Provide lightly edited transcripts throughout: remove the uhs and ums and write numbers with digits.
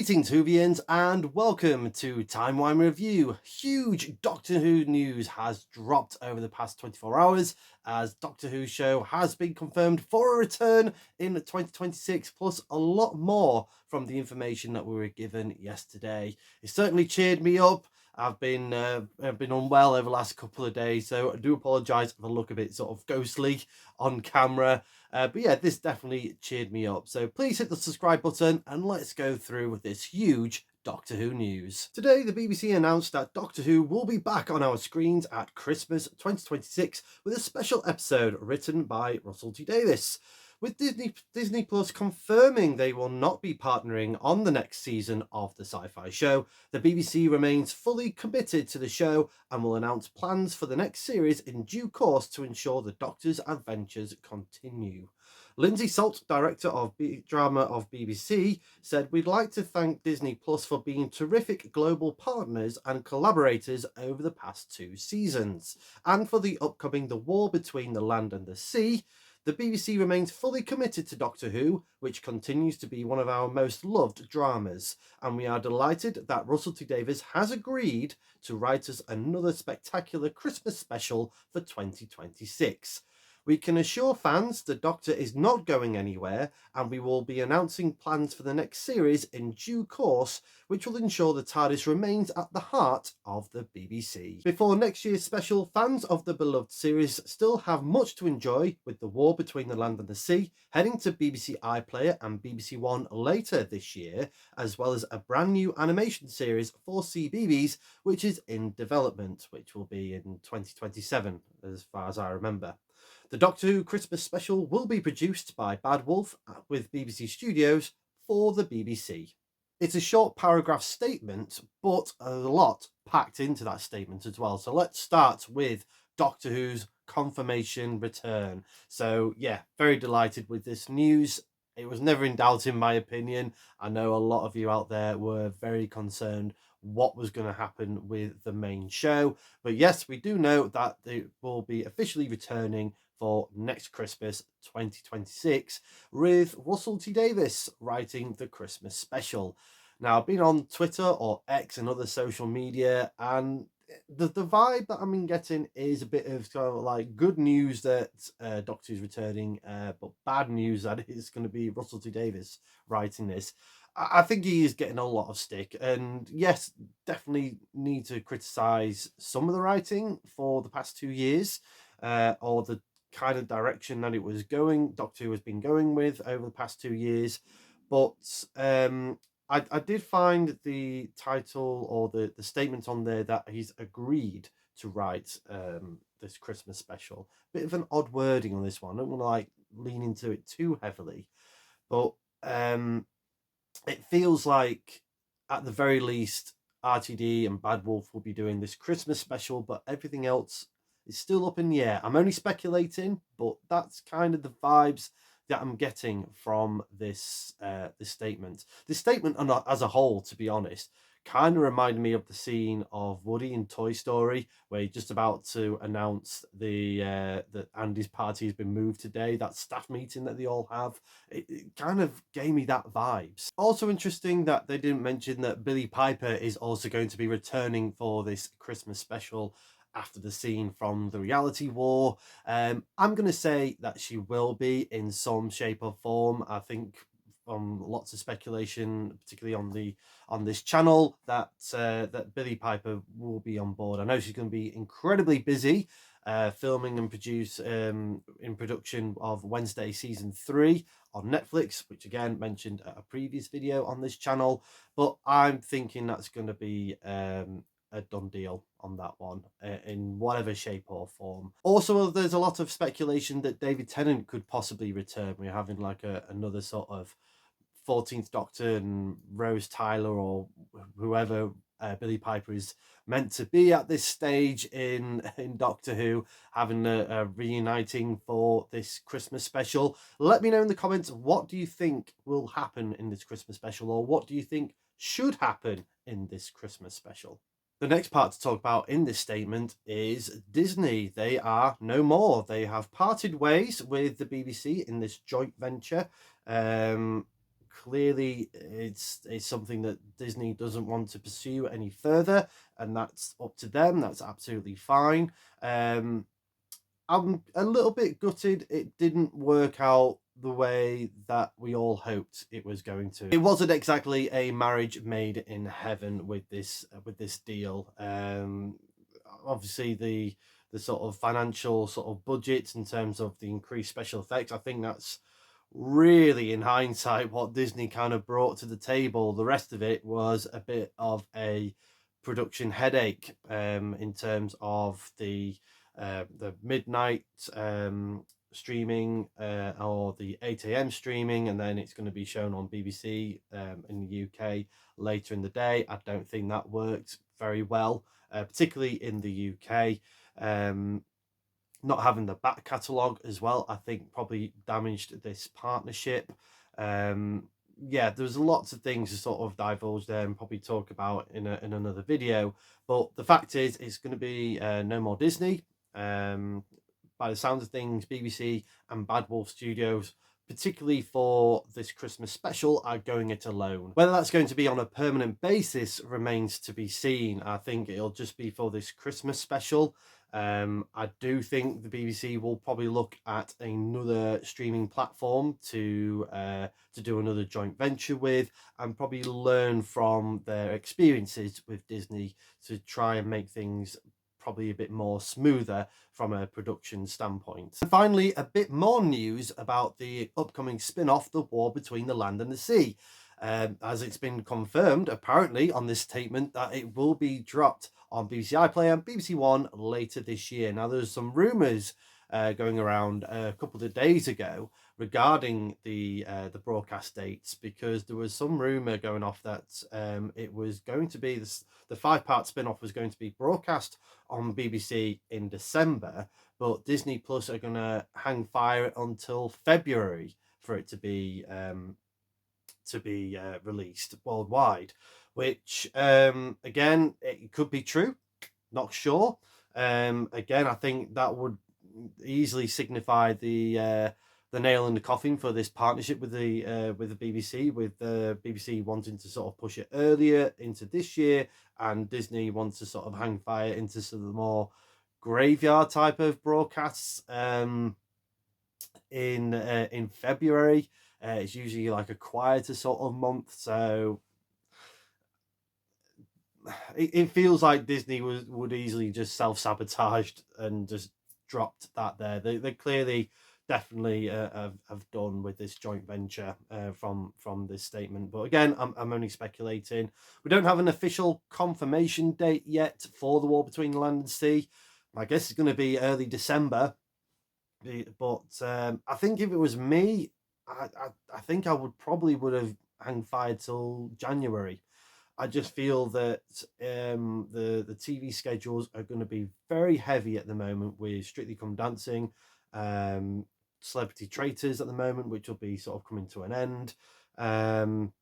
Greetings Whovians and welcome to Timey Wimey Review. Huge Doctor Who news has dropped over the past 24 hours as Doctor Who show has been confirmed for a return in 2026, plus a lot more from the information that we were given yesterday. It certainly cheered me up. I've been unwell over the last couple of days, so I do apologise if I look a bit sort of ghostly on camera. But yeah, this definitely cheered me up. So please hit the subscribe button and let's go through with this huge Doctor Who news. Today, the BBC announced that Doctor Who will be back on our screens at Christmas 2026 with a special episode written by Russell T Davies. With Disney Plus confirming they will not be partnering on the next season of the sci-fi show, the BBC remains fully committed to the show and will announce plans for the next series in due course to ensure the Doctor's adventures continue. Lindsay Salt, director of drama of BBC, said, "We'd like to thank Disney Plus for being terrific global partners and collaborators over the past 2 seasons, and for the upcoming The War Between the Land and the Sea. The BBC remains fully committed to Doctor Who, which continues to be one of our most loved dramas, and we are delighted that Russell T Davies has agreed to write us another spectacular Christmas special for 2026. We can assure fans the Doctor is not going anywhere, and we will be announcing plans for the next series in due course, which will ensure the TARDIS remains at the heart of the BBC. Before next year's special, fans of the beloved series still have much to enjoy with The War Between the Land and the Sea, heading to BBC iPlayer and BBC One later this year, as well as a brand new animation series for CBeebies, which is in development, which will be in 2027, as far as I remember. The Doctor Who Christmas special will be produced by Bad Wolf with BBC Studios for the BBC. It's a short paragraph statement, but a lot packed into that statement as well. So let's start with Doctor Who's confirmation return. So yeah, very delighted with this news. It was never in doubt, in my opinion. I know a lot of you out there were very concerned what was going to happen with the main show. But yes, we do know that they will be officially returning for next Christmas 2026 with Russell T Davies writing the Christmas special. Now, I've been on Twitter or X and other social media, and the vibe that I'm getting is a bit of kind of like good news that Doctor is returning, but bad news that it's going to be Russell T Davies writing this. I think he is getting a lot of stick, and yes, definitely need to criticize some of the writing for the past 2 years, or the kind of direction that it was going, Doctor Who has been going with over the past 2 years. But I did find the title or the statement on there that he's agreed to write this Christmas special. Bit of an odd wording on this one. I don't want to like lean into it too heavily, but it feels like at the very least RTD and Bad Wolf will be doing this Christmas special, but everything else is still up in the air. I'm only speculating, but that's kind of the vibes that I'm getting from this statement. This statement as a whole, to be honest, kind of reminded me of the scene of Woody in Toy Story, where he's just about to announce that Andy's party has been moved today, that staff meeting that they all have. It kind of gave me that vibes. Also interesting that they didn't mention that Billie Piper is also going to be returning for this Christmas special after the scene from the reality war. I'm going to say that she will be in some shape or form. I think lots of speculation, particularly on this channel, that that Billie Piper will be on board. I know she's going to be incredibly busy filming and in production of Wednesday season 3 on Netflix, which again mentioned at a previous video on this channel. But I'm thinking that's going to be a done deal on that one in whatever shape or form. Also, there's a lot of speculation that David Tennant could possibly return. We're having like another sort of 14th Doctor and Rose Tyler or whoever Billie Piper is meant to be at this stage in Doctor Who, having a reuniting for this Christmas special. Let me know in the comments, what do you think will happen in this Christmas special, or what do you think should happen in this Christmas special? The next part to talk about in this statement is Disney. They are no more. They have parted ways with the BBC in this joint venture. clearly it's something that Disney doesn't want to pursue any further, and that's up to them. That's absolutely fine. I'm a little bit gutted it didn't work out the way that we all hoped it was going to. It wasn't exactly a marriage made in heaven with this deal. Obviously the sort of financial sort of budget in terms of the increased special effects, I think that's really, in hindsight, what Disney kind of brought to the table. The rest of it was a bit of a production headache, in terms of the midnight streaming, or the 8 a.m. streaming, and then it's going to be shown on BBC in the UK later in the day. I don't think that worked very well, particularly in the UK. Not having the back catalogue as well, I think probably damaged this partnership. Yeah, there's lots of things to sort of divulge there and probably talk about in another video. But the fact is, it's going to be no more Disney. By the sounds of things, BBC and Bad Wolf Studios, particularly for this Christmas special, are going it alone. Whether that's going to be on a permanent basis remains to be seen. I think it'll just be for this Christmas special. I do think the BBC will probably look at another streaming platform to do another joint venture with, and probably learn from their experiences with Disney to try and make things probably a bit more smoother from a production standpoint. And finally, a bit more news about the upcoming spin-off, The War Between the Land and the Sea. As it's been confirmed, apparently, on this statement, that it will be dropped on BBC iPlayer and BBC One later this year. Now, there's some rumours going around a couple of days ago regarding the broadcast dates, because there was some rumour going off that it was going to be the 5-part spin-off was going to be broadcast on BBC in December, but Disney Plus are going to hang fire until February for it to be released worldwide, which again, it could be true, not sure. Again, I think that would easily signify the nail in the coffin for this partnership with the BBC, with the BBC wanting to sort of push it earlier into this year, and Disney wants to sort of hang fire into some of the more graveyard type of broadcasts in February. It's usually like a quieter sort of month, so it feels like Disney would easily just self-sabotaged and just dropped that there. They clearly definitely have done with this joint venture from this statement. But again, I'm only speculating. We don't have an official confirmation date yet for The War Between the Land and Sea. I guess it's going to be early December. But I think if it was me, I think I would have hang fire till January. I just feel that the TV schedules are going to be very heavy at the moment with Strictly Come Dancing, Celebrity Traitors at the moment, which will be sort of coming to an end, and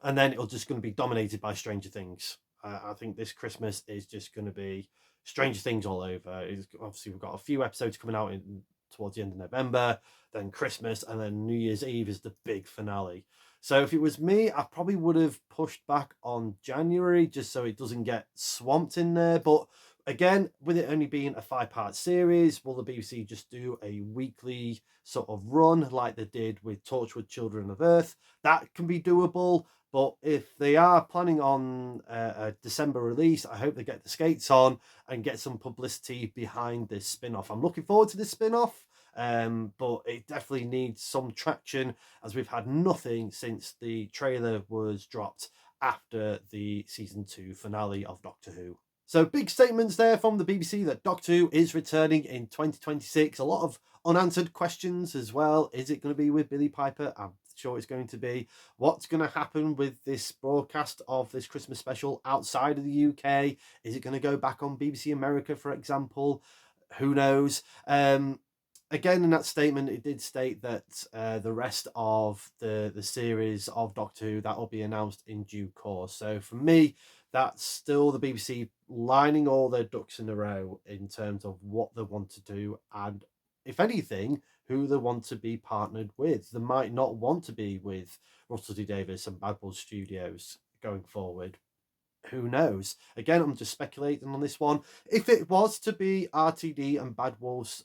then it'll just going to be dominated by Stranger Things. I think this Christmas is just going to be Stranger Things all over. Obviously, we've got a few episodes coming out towards the end of November, then Christmas, and then New Year's Eve is the big finale. So if it was me, I probably would have pushed back on January just so it doesn't get swamped in there. But again, with it only being a 5-part series, will the BBC just do a weekly sort of run like they did with Torchwood Children of Earth? That can be doable. But if they are planning on a December release, I hope they get the skates on and get some publicity behind this spin-off. I'm looking forward to this spin-off. But it definitely needs some traction, as we've had nothing since the trailer was dropped after the season 2 finale of Doctor Who. So big statements there from the BBC that Doctor Who is returning in 2026. A lot of unanswered questions as well. Is it going to be with Billie Piper? I'm sure it's going to be. What's going to happen with this broadcast of this Christmas special outside of the UK? Is it going to go back on BBC America, for example? Who knows? Again, in that statement, it did state that the rest of the series of Doctor Who, that will be announced in due course. So for me, that's still the BBC lining all their ducks in a row in terms of what they want to do. And if anything, who they want to be partnered with. They might not want to be with Russell T Davies and Bad Wolf Studios going forward. Who knows? Again, I'm just speculating on this one. If it was to be RTD and Bad Wolf's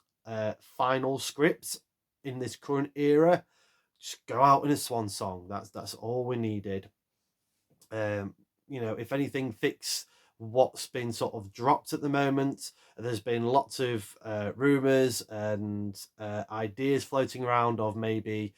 final script in this current era, just go out in a swan song. That's all we needed. If anything, fix what's been sort of dropped at the moment. There's been lots of rumors and ideas floating around of maybe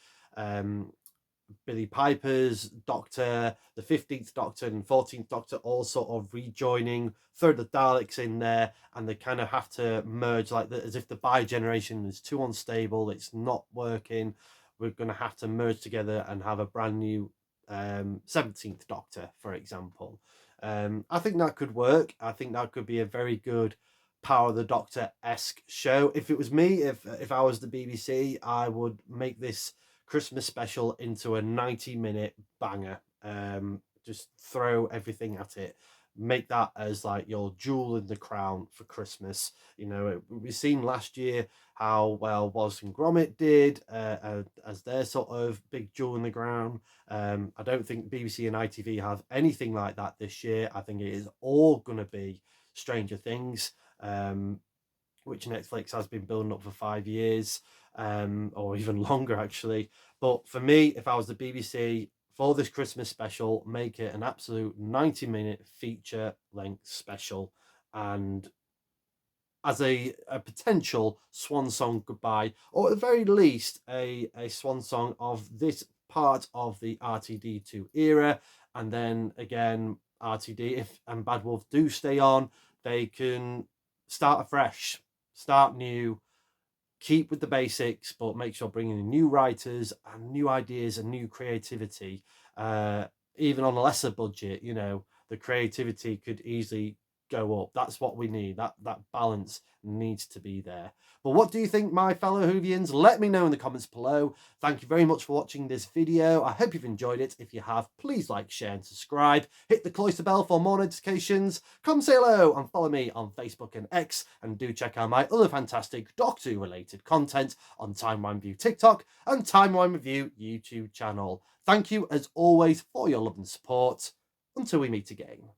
Billy Piper's Doctor, the 15th Doctor and 14th Doctor all sort of rejoining, throw the Daleks in there, and they kind of have to merge as if the bi-generation is too unstable, it's not working. We're going to have to merge together and have a brand new 17th Doctor, for example. I think that could work. I think that could be a very good Power of the Doctor-esque show. If it was me, if I was the BBC, I would make this Christmas special into a 90-minute banger. Just throw everything at it. Make that as like your jewel in the crown for Christmas. We've seen last year how well Wallace and Gromit did as their sort of big jewel in the crown. I don't think BBC and ITV have anything like that this year. I think it is all going to be Stranger Things, which Netflix has been building up for 5 years, or even longer actually. But for me, if I was the BBC, for this Christmas special, make it an absolute 90-minute feature-length special, and as a potential swan song goodbye, or at the very least a swan song of this part of the RTD2 era. And then again, RTD, if and Bad Wolf do stay on, they can start afresh, start new, keep with the basics, but make sure bringing in new writers and new ideas and new creativity. Even on a lesser budget, the creativity could easily go up. That's what we need. That balance needs to be there. But what do you think, my fellow Whovians? Let me know in the comments below. Thank you very much for watching this video. I hope you've enjoyed it. If you have, please like, share and subscribe. Hit the cloister bell for more notifications. Come say hello and follow me on Facebook and X. And do check out my other fantastic Doctor Who related content on Timey Wimey Review TikTok and Timey Wimey Review YouTube channel. Thank you as always for your love and support. Until we meet again.